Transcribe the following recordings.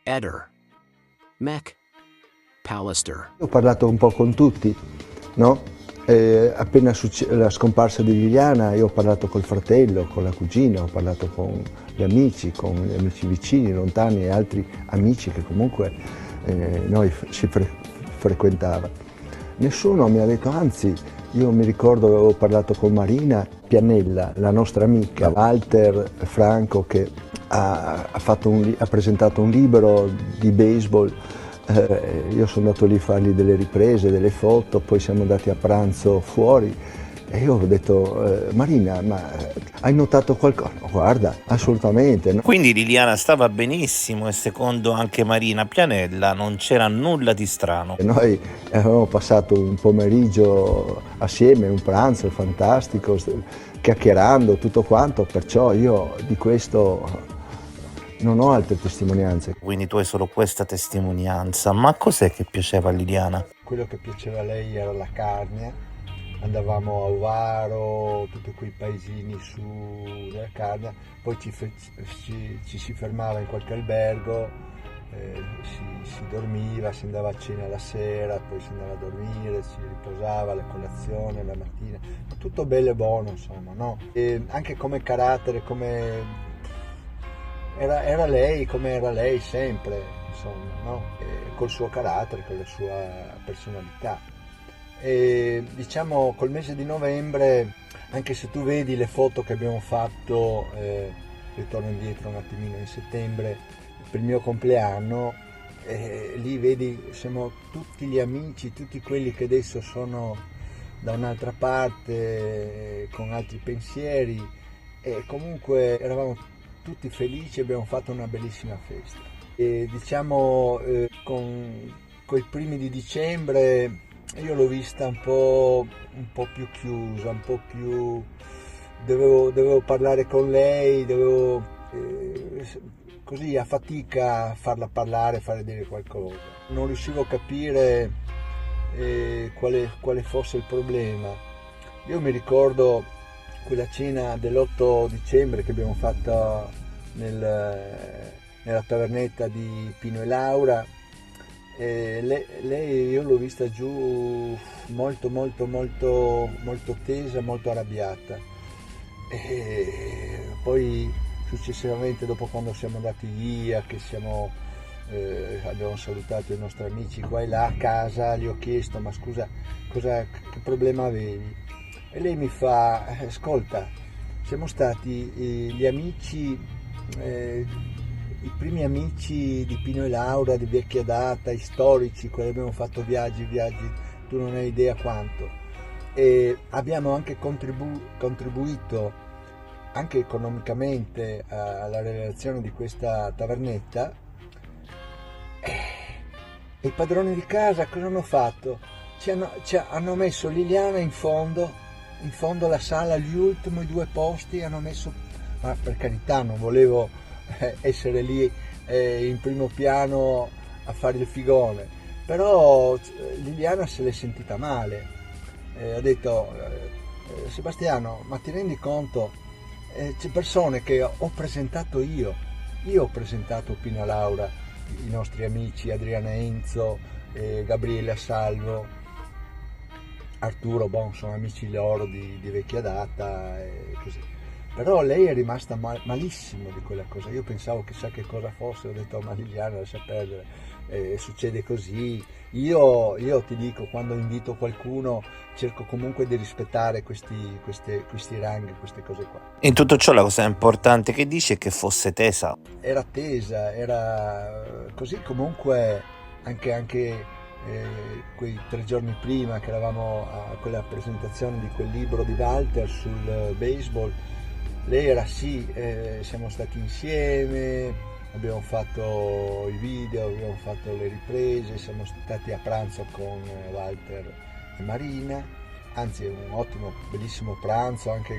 Eder, Mech, Pallister. Ho parlato un po' con tutti, no? Appena la scomparsa di Liliana, io ho parlato col fratello, con la cugina, ho parlato con gli amici vicini, lontani e altri amici che comunque noi si frequentava. Nessuno mi ha detto, anzi, io mi ricordo avevo parlato con Marina Pianella, la nostra amica, Walter Franco, che ha presentato un libro di baseball. Io sono andato lì a fargli delle riprese, delle foto, poi siamo andati a pranzo fuori e io ho detto, Marina, ma hai notato qualcosa? Guarda, assolutamente. No? Quindi Liliana stava benissimo e secondo anche Marina Pianella non c'era nulla di strano. Noi avevamo passato un pomeriggio assieme, un pranzo fantastico, chiacchierando, tutto quanto, perciò io di questo non ho altre testimonianze. Quindi tu hai solo questa testimonianza, ma cos'è che piaceva a Liliana? Quello che piaceva a lei era la carne, andavamo a Ovaro, tutti quei paesini su della carne, poi ci si fermava in qualche albergo, si dormiva, si andava a cena la sera, poi si andava a dormire, si riposava, la colazione la mattina, tutto bello e buono insomma, no? E anche come carattere, come era lei come era lei sempre, insomma, no? Col suo carattere, con la sua personalità. E diciamo col mese di novembre, anche se tu vedi le foto che abbiamo fatto, ritorno indietro un attimino in settembre, per il mio compleanno, lì vedi siamo tutti gli amici, tutti quelli che adesso sono da un'altra parte, con altri pensieri, e comunque eravamo tutti felici, abbiamo fatto una bellissima festa. E diciamo con i primi di dicembre io l'ho vista un po' più chiusa, un po' più... Dovevo parlare con lei, dovevo così a fatica farla parlare, fare dire qualcosa. Non riuscivo a capire quale fosse il problema. Io mi ricordo quella cena dell'8 dicembre che abbiamo fatto nella tavernetta di Pino e Laura. Lei io l'ho vista giù molto tesa, molto arrabbiata, e poi successivamente, dopo quando siamo andati via, che abbiamo salutato i nostri amici qua e là a casa, gli ho chiesto, ma scusa, che problema avevi? E lei mi fa, ascolta, siamo stati gli amici, i primi amici di Pino e Laura, di vecchia data, storici, quelli abbiamo fatto viaggi, tu non hai idea quanto. E abbiamo anche contribuito anche economicamente alla realizzazione di questa tavernetta. E i padroni di casa cosa hanno fatto? Hanno messo Liliana in fondo alla sala, gli ultimi 2 posti hanno messo, ma per carità non volevo essere lì in primo piano a fare il figone, però Liliana se l'è sentita male, ha detto Sebastiano, ma ti rendi conto, c'è persone che ho presentato io ho presentato Pino e Laura, i nostri amici Adriana Enzo, Gabriele Salvo, Arturo, sono amici loro di vecchia data e così. Però lei è rimasta malissimo di quella cosa. Io pensavo chissà che cosa fosse, ho detto ma Liliana lascia perdere, succede così. Io ti dico, quando invito qualcuno cerco comunque di rispettare questi ranghi, queste cose qua. In tutto ciò la cosa importante che dice è che fosse tesa. Era tesa, era così comunque anche quei 3 giorni prima che eravamo a quella presentazione di quel libro di Walter sul baseball, lei era siamo stati insieme, abbiamo fatto i video, abbiamo fatto le riprese, siamo stati a pranzo con Walter e Marina, anzi un ottimo, bellissimo pranzo, anche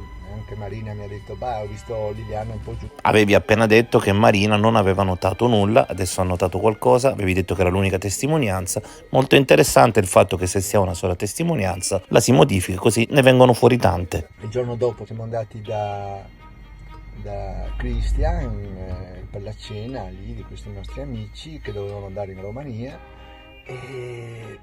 Marina mi ha detto, ho visto Liliana un po' giù. Avevi appena detto che Marina non aveva notato nulla, adesso ha notato qualcosa, avevi detto che era l'unica testimonianza. Molto interessante il fatto che se si ha una sola testimonianza la si modifica, così ne vengono fuori tante. Il giorno dopo siamo andati da Christian per la cena lì di questi nostri amici che dovevano andare in Romania, e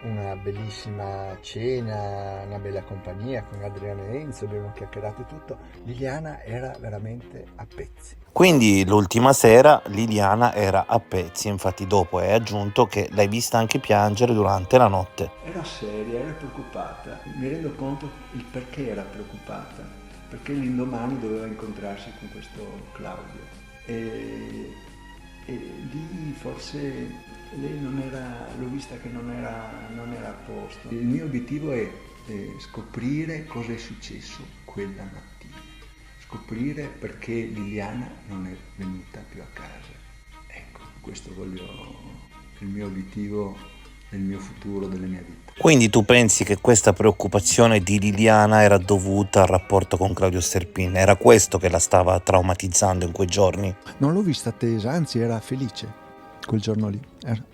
una bellissima cena, una bella compagnia con Adriano e Enzo, abbiamo chiacchierato e tutto. Liliana era veramente a pezzi. Quindi l'ultima sera Liliana era a pezzi, infatti dopo hai aggiunto che l'hai vista anche piangere durante la notte. Era seria, era preoccupata, mi rendo conto il perché era preoccupata, perché l'indomani doveva incontrarsi con questo Claudio e lì forse lei non era, l'ho vista che non era a posto. Il mio obiettivo è scoprire cosa è successo quella mattina, scoprire perché Liliana non è venuta più a casa. Ecco, questo è il mio obiettivo del mio futuro, della mia vita. Quindi tu pensi che questa preoccupazione di Liliana era dovuta al rapporto con Claudio Sterpin? Era questo che la stava traumatizzando in quei giorni? Non l'ho vista tesa, anzi era felice quel giorno lì,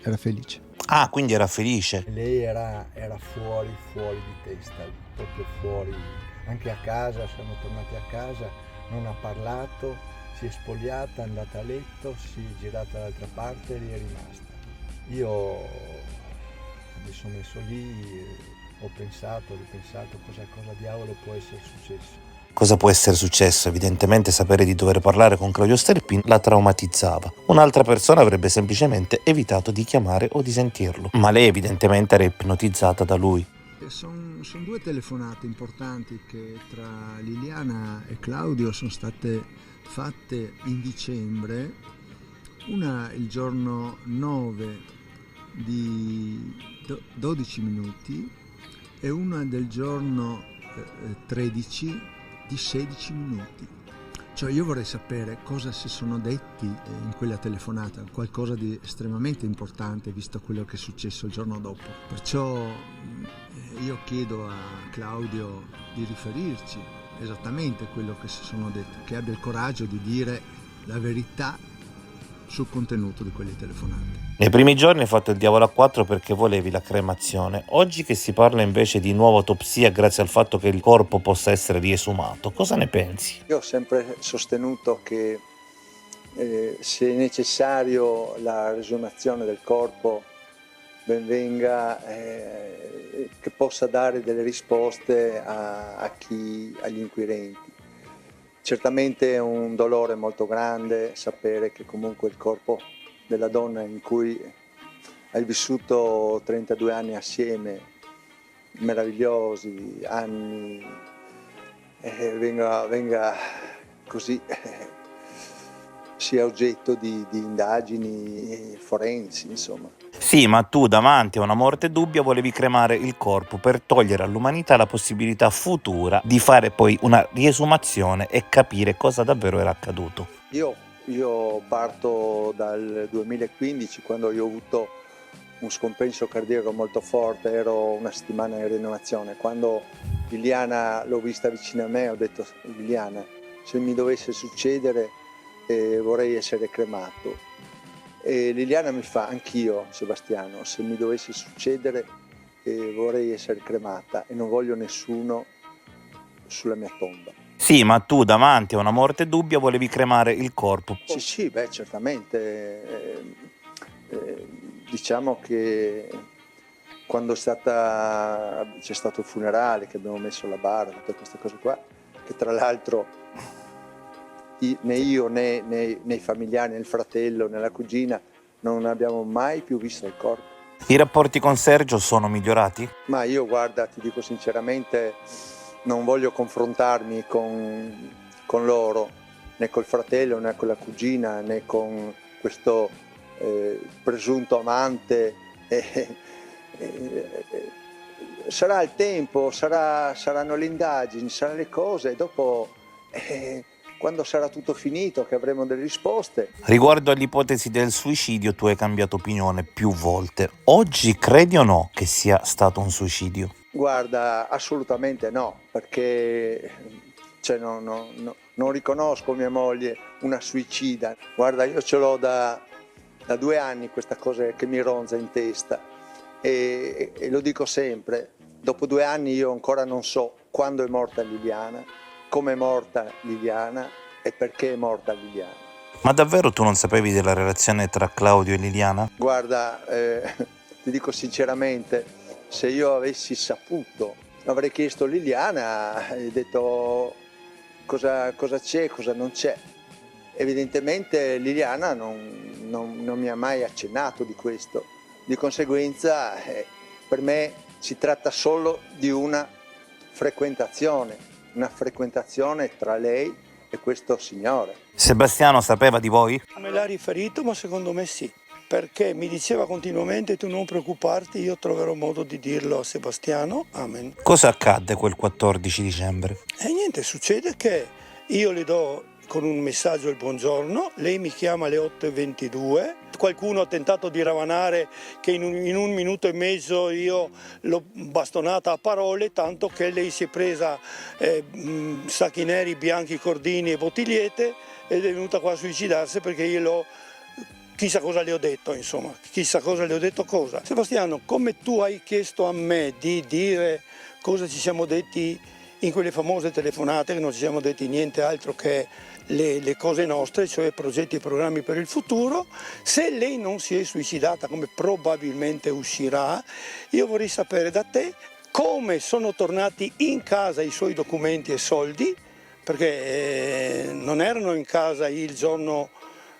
era felice. Ah, quindi era felice. Lei era fuori di testa, proprio fuori. Anche a casa, siamo tornati a casa, non ha parlato, si è spogliata, è andata a letto, si è girata dall'altra parte e lì è rimasta. Io mi sono messo lì, ho pensato, ripensato cosa diavolo può essere successo. Cosa può essere successo? Evidentemente sapere di dover parlare con Claudio Sterpin la traumatizzava. Un'altra persona avrebbe semplicemente evitato di chiamare o di sentirlo, ma lei evidentemente era ipnotizzata da lui. Sono due telefonate importanti che tra Liliana e Claudio sono state fatte in dicembre, una il giorno 9 di 12 minuti e una del giorno 13 di 16 minuti. Cioè io vorrei sapere cosa si sono detti in quella telefonata, qualcosa di estremamente importante visto quello che è successo il giorno dopo. Perciò io chiedo a Claudio di riferirci esattamente quello che si sono detti, che abbia il coraggio di dire la verità sul contenuto di quelle telefonate. Nei primi giorni hai fatto il diavolo a 4 perché volevi la cremazione. Oggi che si parla invece di nuova autopsia grazie al fatto che il corpo possa essere riesumato, cosa ne pensi? Io ho sempre sostenuto che se è necessario la riesumazione del corpo ben venga, che possa dare delle risposte agli inquirenti. Certamente è un dolore molto grande sapere che comunque il corpo della donna in cui hai vissuto 32 anni assieme, meravigliosi anni, venga così, sia oggetto di indagini forensi, insomma. Sì, ma tu davanti a una morte dubbia volevi cremare il corpo per togliere all'umanità la possibilità futura di fare poi una riesumazione e capire cosa davvero era accaduto. Io parto dal 2015, quando io ho avuto un scompenso cardiaco molto forte, ero una settimana in rianimazione. Quando Liliana l'ho vista vicino a me ho detto: Liliana, se mi dovesse succedere vorrei essere cremato. E Liliana mi fa: anch'io Sebastiano, se mi dovesse succedere vorrei essere cremata e non voglio nessuno sulla mia tomba. Sì, ma tu davanti a una morte dubbia volevi cremare il corpo. Sì, beh, certamente. Diciamo che quando c'è stato il funerale, che abbiamo messo la bara, tutte queste cose qua, che tra l'altro né io né i familiari, né il fratello, né la cugina non abbiamo mai più visto il corpo. I rapporti con Sergio sono migliorati? Ma io, guarda, ti dico sinceramente, non voglio confrontarmi con loro, né col fratello, né con la cugina, né con questo presunto amante. Sarà il tempo, saranno le indagini, saranno le cose, e dopo quando sarà tutto finito, che avremo delle risposte. Riguardo all'ipotesi del suicidio, tu hai cambiato opinione più volte. Oggi credi o no che sia stato un suicidio? Guarda, assolutamente no, perché non riconosco mia moglie una suicida. Guarda, io ce l'ho da 2 anni questa cosa che mi ronza in testa e lo dico sempre, dopo 2 anni io ancora non so quando è morta Liliana, come è morta Liliana e perché è morta Liliana. Ma davvero tu non sapevi della relazione tra Claudio e Liliana? Guarda, ti dico sinceramente, se io avessi saputo, avrei chiesto a Liliana e detto cosa c'è, cosa non c'è. Evidentemente Liliana non mi ha mai accennato di questo, di conseguenza per me si tratta solo di una frequentazione tra lei e questo signore. Sebastiano sapeva di voi? Me l'ha riferito, ma secondo me sì, perché mi diceva continuamente tu non preoccuparti, io troverò modo di dirlo a Sebastiano, amen. Cosa accadde quel 14 dicembre? E niente, succede che io le do con un messaggio il buongiorno, lei mi chiama alle 8:22, qualcuno ha tentato di ravanare che in un minuto e mezzo io l'ho bastonata a parole, tanto che lei si è presa sacchi neri, bianchi, cordini e bottigliette ed è venuta qua a suicidarsi perché io chissà cosa le ho detto, insomma, chissà cosa le ho detto cosa. Sebastiano, come tu hai chiesto a me di dire cosa ci siamo detti in quelle famose telefonate, che non ci siamo detti niente altro che le cose nostre, cioè progetti e programmi per il futuro, se lei non si è suicidata, come probabilmente uscirà, io vorrei sapere da te come sono tornati in casa i suoi documenti e soldi, perché non erano in casa il giorno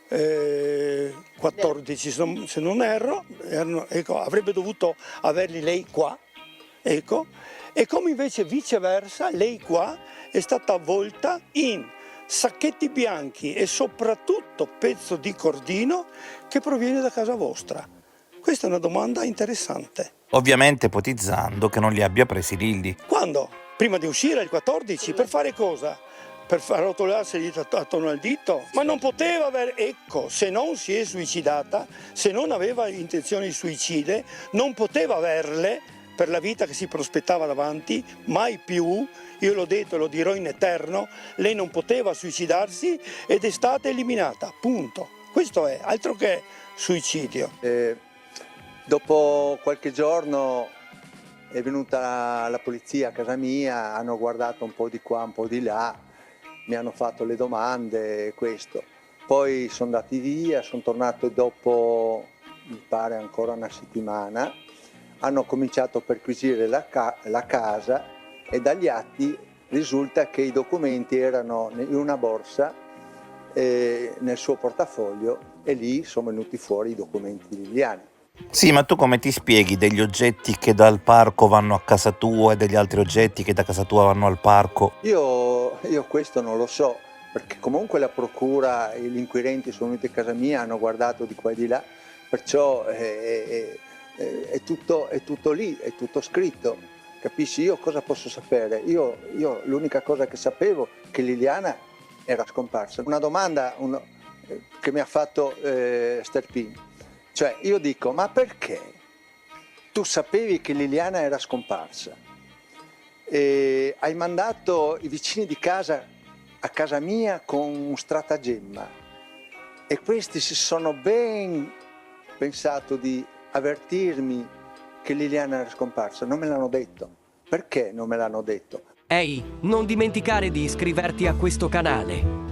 14, se non erro, ecco, avrebbe dovuto averli lei qua, ecco, e come invece viceversa lei qua è stata avvolta in sacchetti bianchi e soprattutto pezzo di cordino che proviene da casa vostra. Questa è una domanda interessante. Ovviamente ipotizzando che non li abbia presi Lilli. Quando? Prima di uscire il 14? Per fare cosa? Per far rotolarsi attorno al dito? Ma non poteva aver... Ecco, se non si è suicidata, se non aveva intenzioni di suicide, non poteva averle per la vita che si prospettava davanti, mai più, io l'ho detto e lo dirò in eterno, lei non poteva suicidarsi ed è stata eliminata, punto. Questo è, altro che suicidio. Dopo qualche giorno è venuta la polizia a casa mia, hanno guardato un po' di qua, un po' di là, mi hanno fatto le domande, questo. Poi sono andati via, sono tornato dopo, mi pare ancora una settimana, hanno cominciato a perquisire la casa e dagli atti risulta che i documenti erano in una borsa nel suo portafoglio e lì sono venuti fuori i documenti di Liliana. Sì, ma tu come ti spieghi degli oggetti che dal parco vanno a casa tua e degli altri oggetti che da casa tua vanno al parco? Io questo non lo so, perché comunque la procura e gli inquirenti sono venuti a casa mia, hanno guardato di qua e di là, perciò è tutto lì, è tutto scritto. Capisci? Io cosa posso sapere? Io l'unica cosa che sapevo è che Liliana era scomparsa. Una domanda che mi ha fatto Sterpin. Cioè, io dico, ma perché tu sapevi che Liliana era scomparsa e hai mandato i vicini di casa a casa mia con un stratagemma e questi si sono ben pensato di avvertirmi che Liliana era scomparsa? Non me l'hanno detto. Perché non me l'hanno detto? Ehi, non dimenticare di iscriverti a questo canale.